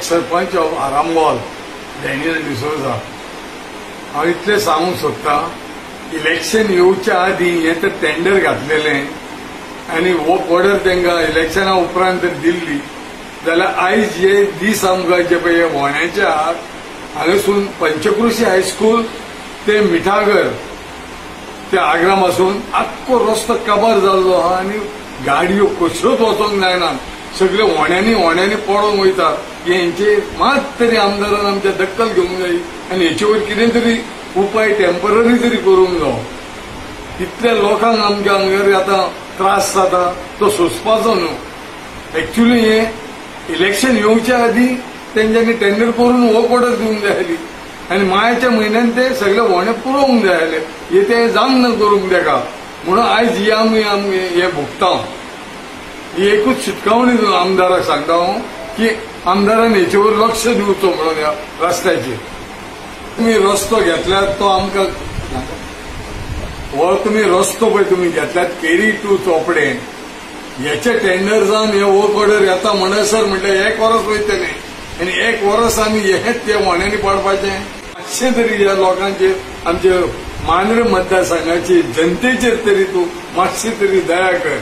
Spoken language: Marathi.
सरपंच ऑफ आरामोल डॅनियल डिसोजा हांव इतलें सांगूंक सोदतां, इलेक्शन येवच्या आदीं हें तर टेंडर घातलेलें आनी हो ऑर्डर तांकां इलेक्शना उपरांत जर दिल्ली जाल्यार आयज जे दीस आमकां जे पळय फोंड्याच्या हांगासून पंचक्रोशी हायस्कूल ते मिठागर ते आग्रामासून आख्खो रस्तो काबार जाल्लो आहा आनी गाडयो कश्योच वचोंक जायना, सगळे होण्यांनी पडोन वयता। हेंचे मात तरी आमदारान आमच्या दखल घेवंक जाय आनी हेचे वयर कितें तरी उपाय टेम्पररी तरी करूंक जावो। इतल्या लोकांक आमच्या हांगासर आतां त्रास जाता तो सोंसपाचो न्हू। एक्चुअली हे इलेक्शन येवच्या आदीं तेंच्यांनी टेंडर करून हो ऑर्डर दिवंक जाय आसली आनी मायाच्या म्हयन्यान ते सगळे होणे पुरोवंक जाय आसले, हे ते जावंक ना करूंक तेका म्हणून आयज ही आमी हे भोगता। ही एकूच शिटकावणी आमदाराक सांगता हांव की आमदारान हेचे वर लक्ष दिवचो म्हणून ह्या रस्त्याचेर। तुम्ही रस्तो घेतल्यात तो आमकां हो तुम्ही रस्तो पळय तुम्ही घेतल्यात केरी टू चोपडे हेचे टेंडर जावन हे वर्क ऑर्डर येता म्हणसर म्हटल्यार 1 वर्स वयतले आनी 1 वर्स आमी हेच ते होण्यांनी पडपाचें। मातशें तरी ह्या लोकांचेर आमचे मांद्रे मतदारसंघाची जनतेचेर तरी तूं मातशी तरी दया कर।